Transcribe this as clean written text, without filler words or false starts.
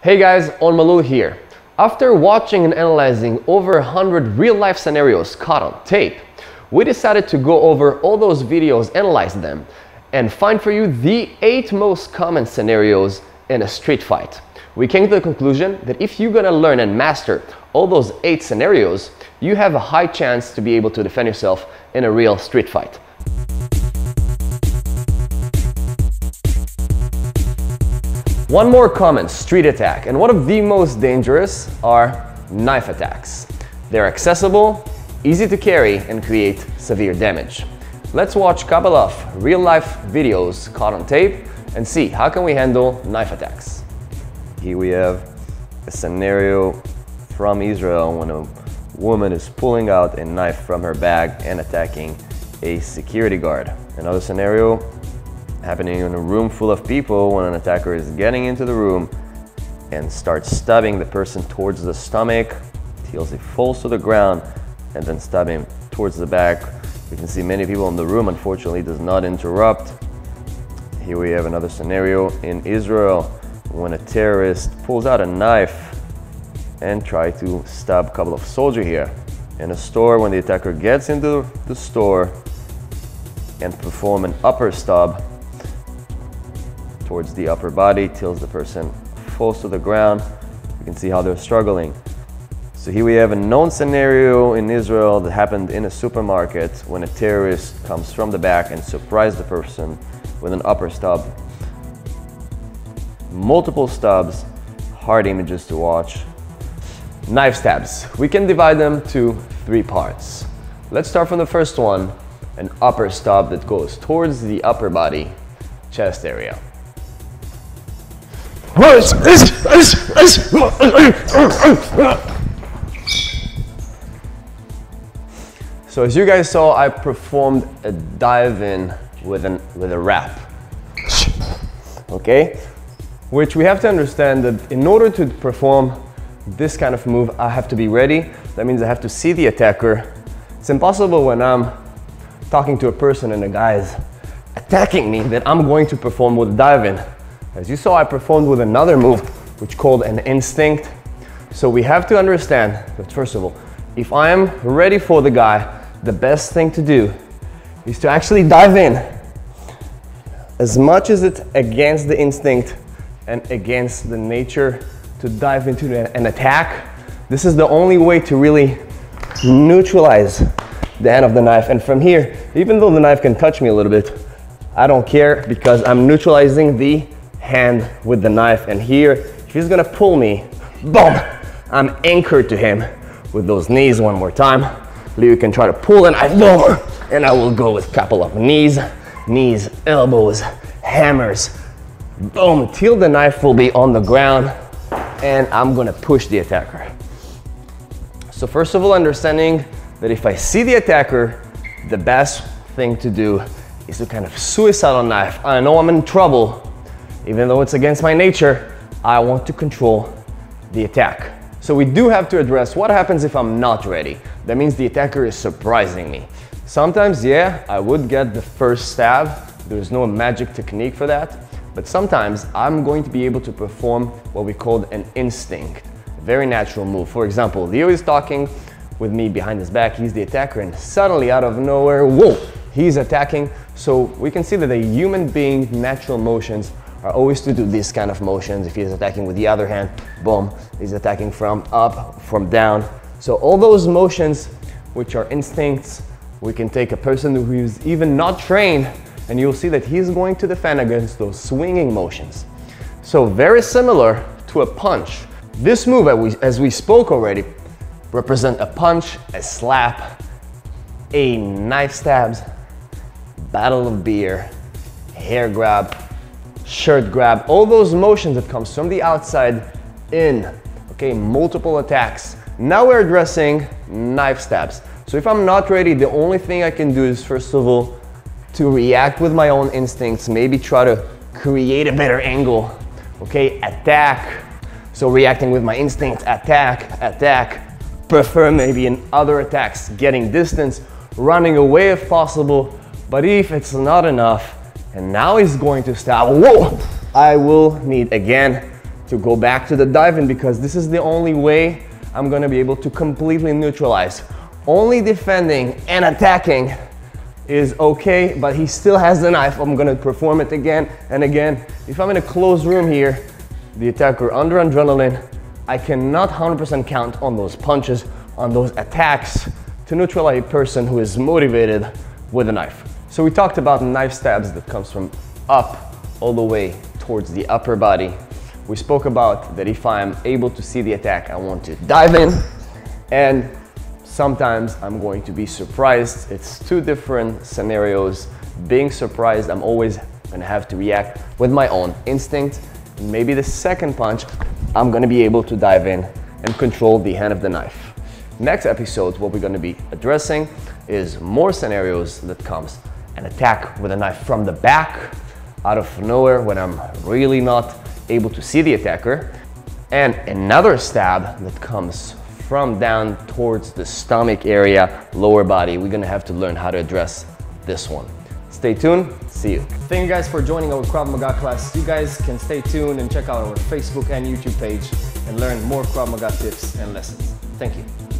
Hey guys, Malul here. After watching and analyzing over 100 real-life scenarios caught on tape, we decided to go over all those videos, analyze them, and find for you the 8 most common scenarios in a street fight. We came to the conclusion that if you're gonna learn and master all those 8 scenarios, you have a high chance to be able to defend yourself in a real street fight. One more common street attack, and one of the most dangerous, are knife attacks. They're accessible, easy to carry, and create severe damage. Let's watch a couple of real-life videos caught on tape and see how can we handle knife attacks. Here we have a scenario from Israel when a woman is pulling out a knife from her bag and attacking a security guard. Another scenario happening in a room full of people when an attacker is getting into the room and starts stabbing the person towards the stomach till he falls to the ground, and then stab him towards the back. You can see many people in the room. Unfortunately, does not interrupt. Here we have another scenario in Israel when a terrorist pulls out a knife and tries to stab a couple of soldiers here. In a store, when the attacker gets into the store and perform an upper stab towards the upper body till the person falls to the ground. You can see how they're struggling. So here we have a known scenario in Israel that happened in a supermarket when a terrorist comes from the back and surprises the person with an upper stab. Multiple stabs, hard images to watch. Knife stabs. We can divide them to 3 parts. Let's start from the first one, an upper stab that goes towards the upper body, chest area. So as you guys saw, I performed a dive in with a wrap. Okay? Which we have to understand that in order to perform this kind of move, I have to be ready. That means I have to see the attacker. It's impossible when I'm talking to a person and a guy is attacking me that I'm going to perform with a dive in. As you saw, I performed with another move, which called an instinct. So we have to understand that first of all, if I am ready for the guy, the best thing to do is to actually dive in. As much as it's against the instinct and against the nature to dive into an attack, this is the only way to really neutralize the end of the knife. And from here, even though the knife can touch me a little bit, I don't care because I'm neutralizing the hand with the knife. And here, if he's gonna pull me, boom, I'm anchored to him with those knees. One more time. You can try to pull and I will go with a couple of knees, elbows, hammers, boom, till the knife will be on the ground and I'm gonna push the attacker. So first of all, understanding that if I see the attacker, the best thing to do is to kind of suicidal knife. I know I'm in trouble. Even though it's against my nature, I want to control the attack. So we do have to address what happens if I'm not ready. That means the attacker is surprising me. Sometimes, yeah, I would get the first stab. There's no magic technique for that. But sometimes I'm going to be able to perform what we call an instinct, a very natural move. For example, Leo is talking with me behind his back. He's the attacker and suddenly out of nowhere, whoa, he's attacking. So we can see that a human being's natural motions are always to do this kind of motions. If he's attacking with the other hand, boom, he's attacking from up, from down. So all those motions, which are instincts, we can take a person who is even not trained and you'll see that he's going to defend against those swinging motions. So very similar to a punch. This move, as we spoke already, represent a punch, a slap, a knife stabs, battle of beer, hair grab, shirt grab, all those motions that comes from the outside in, okay, multiple attacks. Now we're addressing knife stabs. So if I'm not ready, the only thing I can do is first of all, to react with my own instincts, maybe try to create a better angle, okay, attack. So reacting with my instincts, attack, prefer maybe in other attacks, getting distance, running away if possible. But if it's not enough, and now he's going to stab, whoa, I will need again to go back to the dive-in, because this is the only way I'm gonna be able to completely neutralize. Only defending and attacking is okay, but he still has the knife. I'm gonna perform it again and again. If I'm in a closed room here, the attacker under adrenaline, I cannot 100% count on those punches, on those attacks to neutralize a person who is motivated with a knife. So we talked about knife stabs that comes from up all the way towards the upper body. We spoke about that if I'm able to see the attack, I want to dive in, and sometimes I'm going to be surprised. It's two different scenarios. Being surprised, I'm always gonna have to react with my own instinct. And maybe the second punch, I'm gonna be able to dive in and control the hand of the knife. Next episode, what we're gonna be addressing is more scenarios that comes an attack with a knife from the back, out of nowhere, when I'm really not able to see the attacker, and another stab that comes from down towards the stomach area, lower body. We're gonna have to learn how to address this one. Stay tuned, see you. Thank you guys for joining our Krav Maga class. You guys can stay tuned and check out our Facebook and YouTube page and learn more Krav Maga tips and lessons. Thank you.